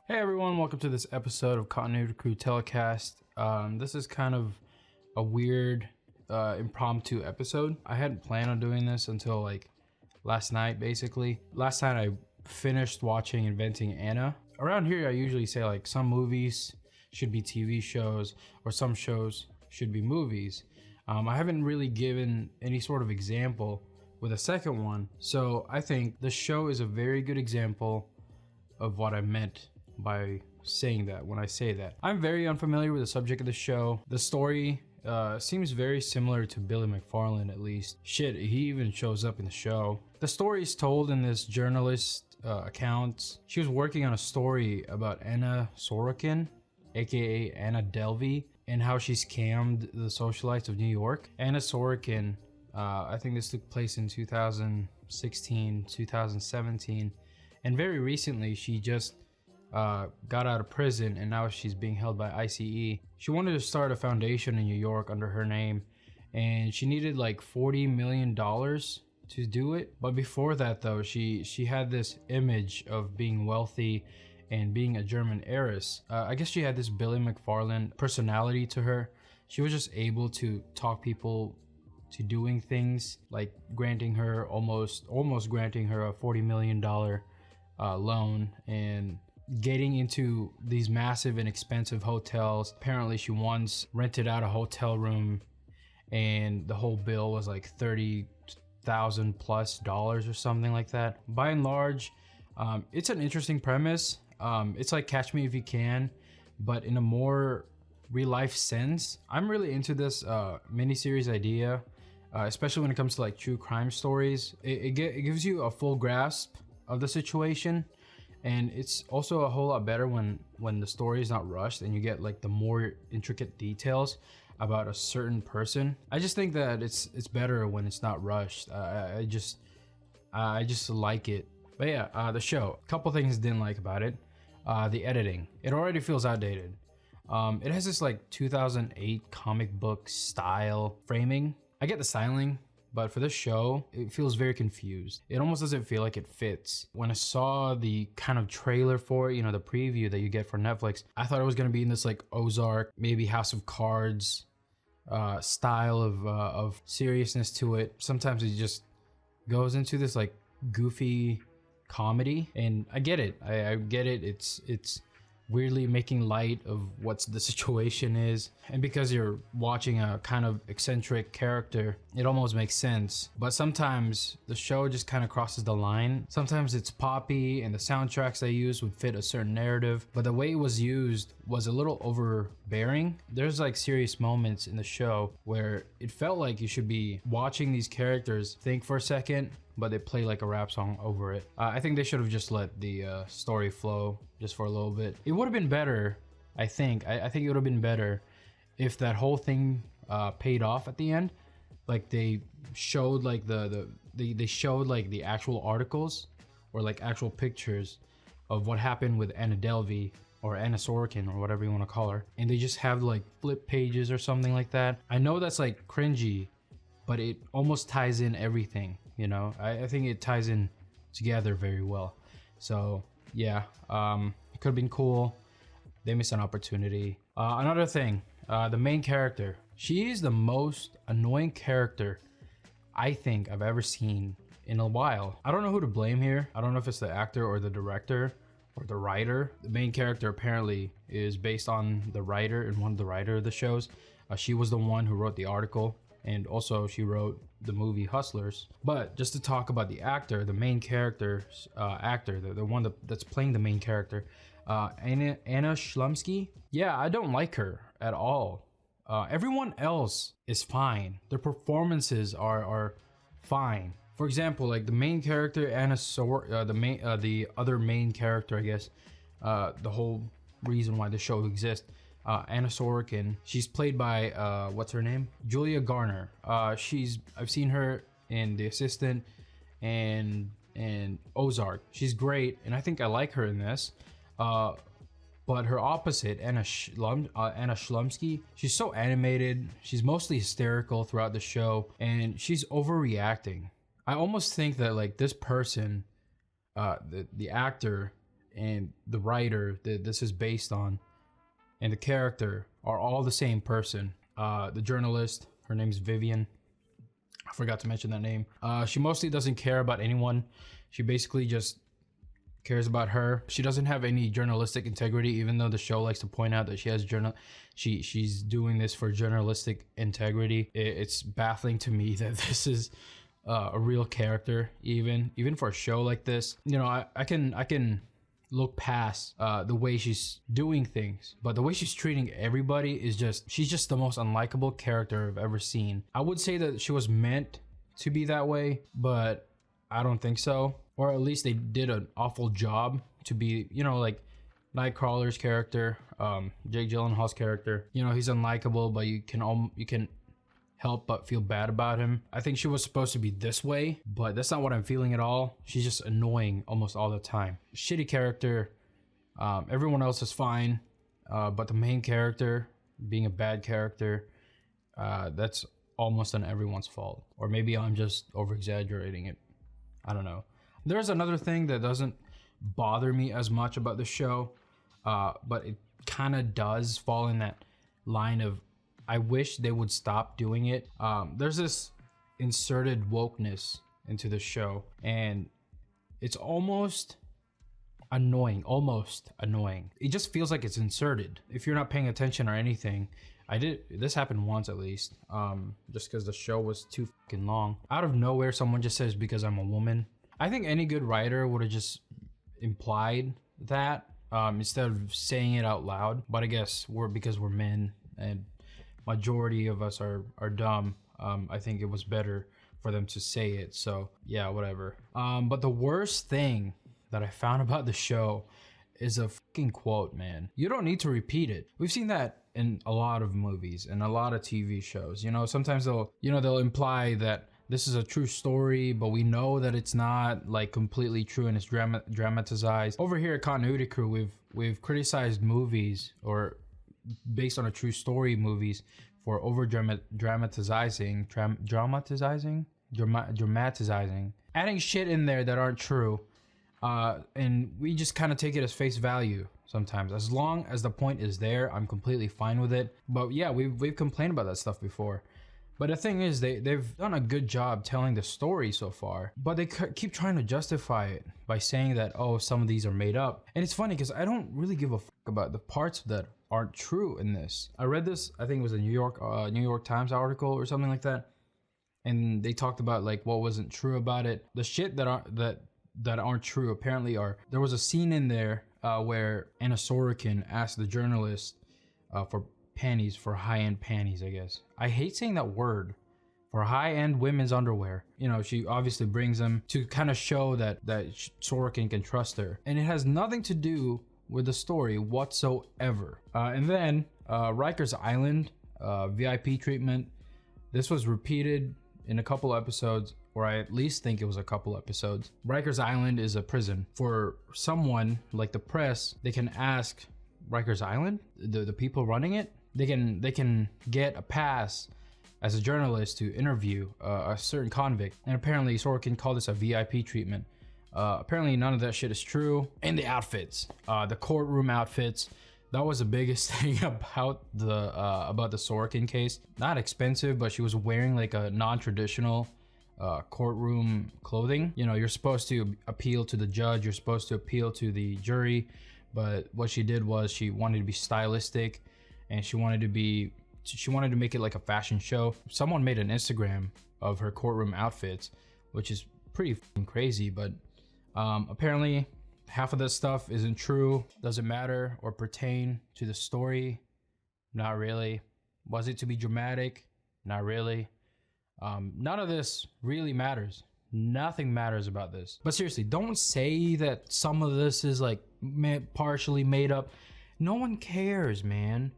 Hey everyone, welcome to this episode of Continuity Crew Telecast. This is kind of a weird impromptu episode. I hadn't planned on doing this until like last night, basically. Last night I finished watching Inventing Anna. Around here I usually say like some movies should be TV shows or some shows should be movies. I haven't really given any sort of example with a second one, so I think the show is a very good example of what I meant by saying that when I say that. I'm very unfamiliar with the subject of the show. The story seems very similar to Billy McFarland, at least. Shit, he even shows up in the show. The story is told in this journalist account. She was working on a story about Anna Sorokin, aka Anna Delvey, and how she scammed the socialites of New York. Anna Sorokin, I think this took place in 2016, 2017, and very recently she just got out of prison and now she's being held by ICE. She wanted to start a foundation in New York under her name and she needed like $40 million to do it. But before that though, she had this image of being wealthy and being a German heiress. I guess she had this Billy McFarland personality to her. She was just able to talk people to doing things, like granting her almost granting her a $40 million loan and getting into these massive and expensive hotels. Apparently she once rented out a hotel room and the whole bill was like $30,000 plus or something like that. By and large, it's an interesting premise. It's like Catch Me If You Can, but in a more real life sense. I'm really into this miniseries idea, especially when it comes to like true crime stories. It gives you a full grasp of the situation. And it's also a whole lot better when the story is not rushed and you get like the more intricate details about a certain person. I just think that it's better when it's not rushed. I just like it. But yeah, the show. A couple things didn't like about it. The editing. It already feels outdated. It has this like 2008 comic book style framing. I get the styling, but for this show, it feels very confused. It almost doesn't feel like it fits. When I saw the kind of trailer for it, you know, the preview that you get for Netflix, I thought it was gonna be in this like Ozark, maybe House of Cards style of seriousness to it. Sometimes it just goes into this like goofy comedy, and I get it. I get it. It's weirdly making light of what the situation is, and because you're watching a kind of eccentric character, it almost makes sense. But sometimes the show just kind of crosses the line. Sometimes it's poppy and the soundtracks they use would fit a certain narrative, but the way it was used was a little overbearing. There's like serious moments in the show where it felt like you should be watching these characters think for a second, but they play like a rap song over it. I think they should have just let the story flow just for a little bit. It would have been better, I think. I think it would have been better if that whole thing paid off at the end. Like they showed like they showed like the actual articles or like actual pictures of what happened with Anna Delvey or Anna Sorokin or whatever you want to call her, and they just have like flip pages or something like that. I know that's like cringy, but it almost ties in everything. You know, I think it ties in together very well. So yeah, it could have been cool. They missed an opportunity. Another thing, the main character. She is the most annoying character I think I've ever seen in a while. I don't know who to blame here. I don't know if it's the actor or the director or the writer. The main character apparently is based on the writer and one of the writer of the shows. She was the one who wrote the article, and also she wrote the movie Hustlers. But just to talk about the actor, the main character's actor, the one that's playing the main character, Anna Shlumsky. Yeah, I don't like her at all. Everyone else is fine. Their performances are fine. For example, like the main character, the other main character, I guess, the whole reason why the show exists. Anna Sorokin. She's played by what's her name? Julia Garner. I've seen her in The Assistant and Ozark. She's great, and I think I like her in this. But her opposite, Anna Shlumsky, she's so animated. She's mostly hysterical throughout the show, and she's overreacting. I almost think that like this person, the actor, and the writer that this is based on and the character are all the same person. The journalist, her name's Vivian. I forgot to mention that name. She mostly doesn't care about anyone. She basically just cares about her. She doesn't have any journalistic integrity, even though the show likes to point out that she has she's doing this for journalistic integrity. It's baffling to me that this is a real character, even for a show like this. You know, I can look past the way she's doing things, but the way she's treating everybody is she's just the most unlikable character I've ever seen. I would say that she was meant to be that way, but I don't think so. Or at least they did an awful job to be, you know, like Nightcrawler's character, Jake Gyllenhaal's character. You know, he's unlikable, but you can help but feel bad about him. I think she was supposed to be this way, but that's not what I'm feeling at all. She's just annoying almost all the time. Shitty character. Everyone else is fine, but the main character being a bad character, that's almost on everyone's fault. Or maybe I'm just over exaggerating it. I don't know. There's another thing that doesn't bother me as much about the show, but it kind of does fall in that line of I wish they would stop doing it. There's this inserted wokeness into the show, and it's almost annoying. It just feels like it's inserted. If you're not paying attention or anything, this happened once at least, just because the show was too fucking long. Out of nowhere, someone just says, because I'm a woman. I think any good writer would have just implied that instead of saying it out loud. But I guess because we're men and majority of us are dumb, I think it was better for them to say it. So yeah, whatever. But the worst thing that I found about the show is a fucking quote, man. You don't need to repeat it. We've seen that in a lot of movies and a lot of TV shows. You know, sometimes they'll imply that this is a true story, but we know that it's not like completely true and it's dramatized. Over here at Continuity Crew, we've criticized movies or based on a true story movies for over dramatizing, adding shit in there that aren't true, and we just kind of take it as face value sometimes. As long as the point is there, I'm completely fine with it. But yeah, we've complained about that stuff before. But the thing is, they've done a good job telling the story so far, but they keep trying to justify it by saying that, oh, some of these are made up. And it's funny because I don't really give a fuck about the parts that aren't true in this. I read this, I think it was a New York Times article or something like that, and they talked about like what wasn't true about it. The shit that aren't true apparently there was a scene in there where Anna Sorokin asked the journalist for panties, for high-end panties, I guess. I hate saying that word, for high-end women's underwear. You know, she obviously brings them to kind of show that Sorokin can trust her. And it has nothing to do with the story whatsoever. And then Rikers Island, VIP treatment. This was repeated in a couple episodes, or I at least think it was a couple episodes. Rikers Island is a prison. For someone like the press, they can ask Rikers Island, the people running it, they can get a pass as a journalist to interview a certain convict. And apparently Sorokin called this a VIP treatment. Apparently none of that shit is true. And the outfits, the courtroom outfits, that was the biggest thing about the Sorokin case. Not expensive, but she was wearing like a non-traditional courtroom clothing. You know, you're supposed to appeal to the judge, you're supposed to appeal to the jury, but what she did was she wanted to be stylistic, and she wanted to make it like a fashion show. Someone made an Instagram of her courtroom outfits, which is pretty fucking crazy, but apparently half of this stuff isn't true, doesn't matter or pertain to the story. Not really. Was it to be dramatic? Not really. None of this really matters. Nothing matters about this. But seriously, don't say that some of this is like partially made up. No one cares, man.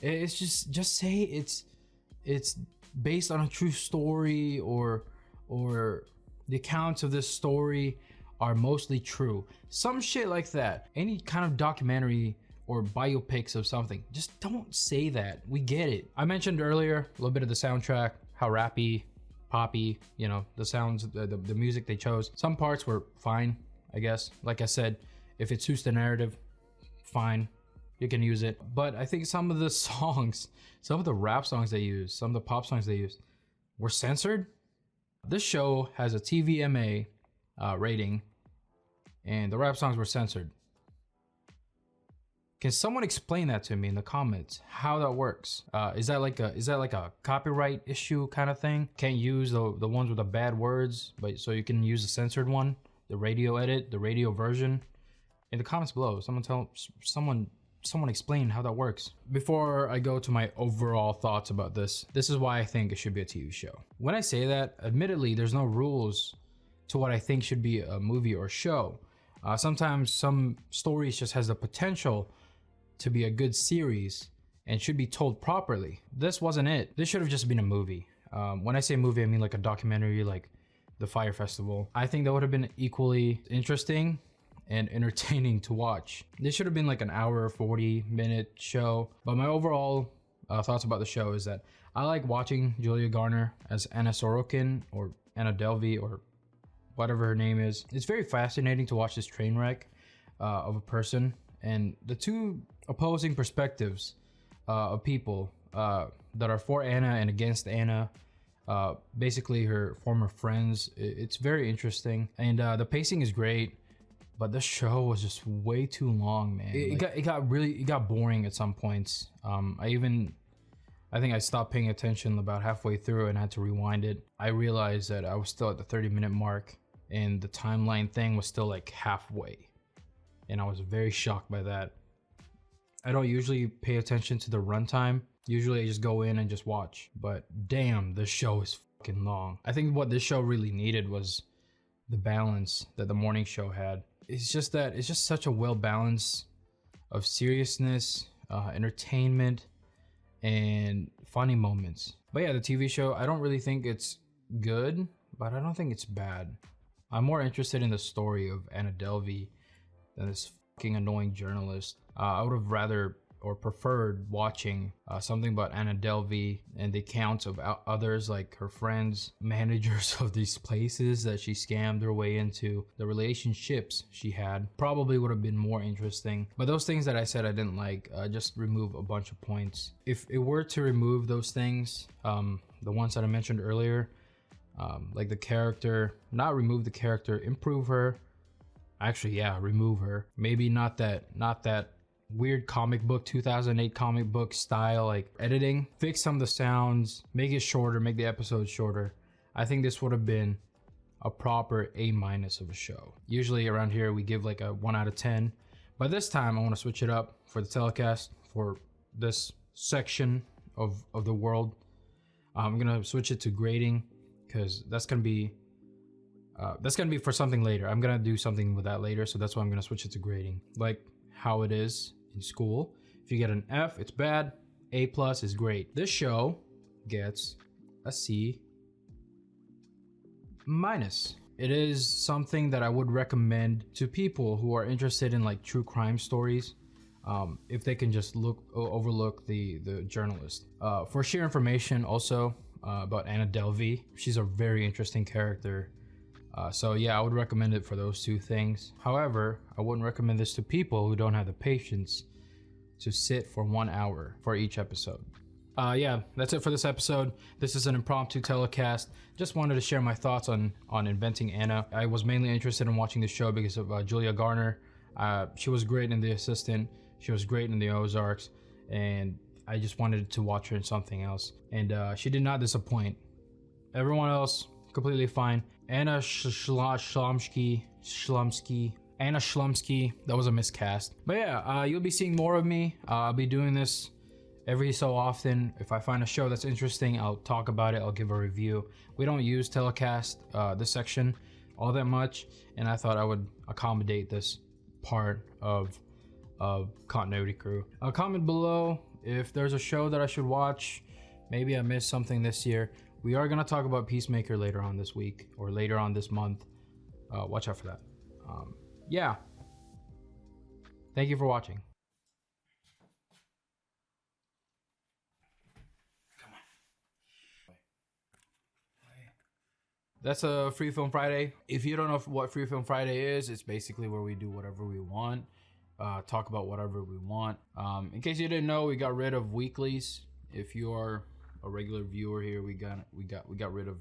It's just say it's based on a true story, or the accounts of this story are mostly true. Some shit like that. Any kind of documentary or biopics of something, just don't say that. We get it. I mentioned earlier a little bit of the soundtrack, how rappy, poppy, you know, the sounds, the music they chose. Some parts were fine, I guess. Like I said, If it suits the narrative, fine, you can use it. But I think some of the songs, some of the rap songs they use, some of the pop songs they use were censored. This show has a TVMA rating, and the rap songs were censored. Can someone explain that to me in the comments? How that works? Is that like a copyright issue kind of thing? Can't use the ones with the bad words, but so you can use the censored one, the radio edit, the radio version. In the comments below, someone explain how that works. Before I go to my overall thoughts about this is why I think it should be a TV show. When I say that, admittedly, there's no rules to what I think should be a movie or show. Sometimes some stories just has the potential to be a good series and should be told properly. This wasn't it. This should have just been a movie. When I say movie, I mean like a documentary, like the Fire Festival. I think that would have been equally interesting and entertaining to watch. This should have been like an hour, 40-minute show. But my overall thoughts about the show is that I like watching Julia Garner as Anna Sorokin, or Anna Delvey, or whatever her name is. It's very fascinating to watch this train wreck of a person, and the two opposing perspectives of people that are for Anna and against Anna, basically her former friends. It's very interesting, and the pacing is great, but the show was just way too long, man. It got boring at some points. I think I stopped paying attention about halfway through and had to rewind it. I realized that I was still at the 30-minute mark and the timeline thing was still like halfway, and I was very shocked by that. I don't usually pay attention to the runtime. Usually I just go in and just watch, but damn, this show is fucking long. I think what this show really needed was the balance that the morning show had. It's just such a well balance of seriousness, entertainment, and funny moments. But yeah, the TV show, I don't really think it's good, but I don't think it's bad. I'm more interested in the story of Anna Delvey than this fucking annoying journalist. I would have rather or preferred watching something about Anna Delvey and the accounts of others, like her friends, managers of these places that she scammed her way into, the relationships she had. Probably would have been more interesting. But those things that I said I didn't like, just remove a bunch of points. If it were to remove those things, the ones that I mentioned earlier, like the character, not remove the character, improve her. Actually, yeah, remove her. Maybe not that weird comic book, 2008 comic book style, like editing. Fix some of the sounds, make it shorter, make the episodes shorter. I think this would have been a proper A- of a show. Usually around here we give like a 1 out of 10, but this time I want to switch it up for the telecast, for this section of the world. I'm gonna switch it to grading, because that's gonna be for something later. I'm gonna do something with that later, so that's why I'm gonna switch it to grading, like how it is in school. If you get an F, it's bad. A+ is great. This show gets a C-. It is something that I would recommend to people who are interested in like true crime stories, if they can just overlook the journalist. For sheer information also about Anna Delvey, she's a very interesting character. So yeah, I would recommend it for those two things. However, I wouldn't recommend this to people who don't have the patience to sit for 1 hour for each episode. Yeah, that's it for this episode. This is an impromptu telecast. Just wanted to share my thoughts on Inventing Anna. I was mainly interested in watching the show because of Julia Garner. She was great in The Assistant. She was great in The Ozarks. And I just wanted to watch her in something else. And she did not disappoint. Everyone else, completely fine. Anna Shlumsky, that was a miscast. But yeah, you'll be seeing more of me. I'll be doing this every so often. If I find a show that's interesting, I'll talk about it, I'll give a review. We don't use telecast, this section, all that much, and I thought I would accommodate this part of Continuity Crew. Comment below if there's a show that I should watch. Maybe I missed something this year. We are gonna talk about Peacemaker later on this week, or later on this month. Watch out for that. Yeah. Thank you for watching. That's a Free Film Friday. If you don't know what Free Film Friday is, it's basically where we do whatever we want, talk about whatever we want. In case you didn't know, we got rid of weeklies. If you are a regular viewer here, we got rid of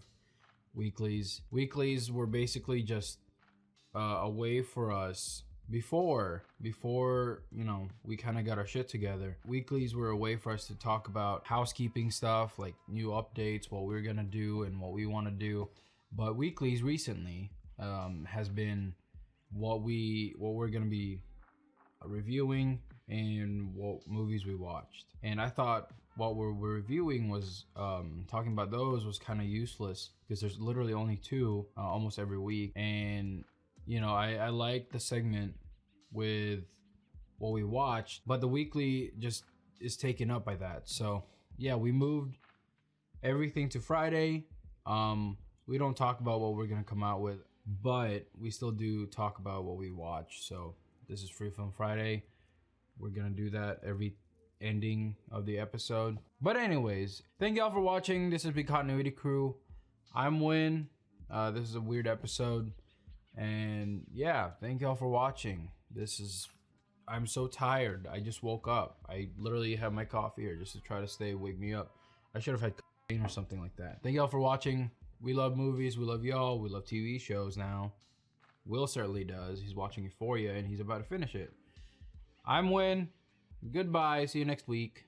weeklies. Weeklies were basically just a way for us before you know, we kind of got our shit together. Weeklies were a way for us to talk about housekeeping stuff, like new updates, what we're gonna do and what we want to do. But weeklies recently has been what we're gonna be reviewing and what movies we watched. And I thought what we're reviewing was talking about those was kind of useless because there's literally only two almost every week. And you know, I like the segment with what we watched, but the weekly just is taken up by that. So yeah, we moved everything to Friday. We don't talk about what we're gonna come out with, but we still do talk about what we watch. So this is Free Film Friday. We're gonna do that every ending of the episode. But anyways, thank y'all for watching. This has been Continuity Crew. I'm Win. This is a weird episode. And yeah, thank y'all for watching. I'm so tired. I just woke up. I literally have my coffee here just to try to wake me up. I should have had caffeine or something like that. Thank y'all for watching. We love movies. We love y'all. We love TV shows now. Will certainly does. He's watching Euphoria and he's about to finish it. I'm Win. Goodbye. See you next week.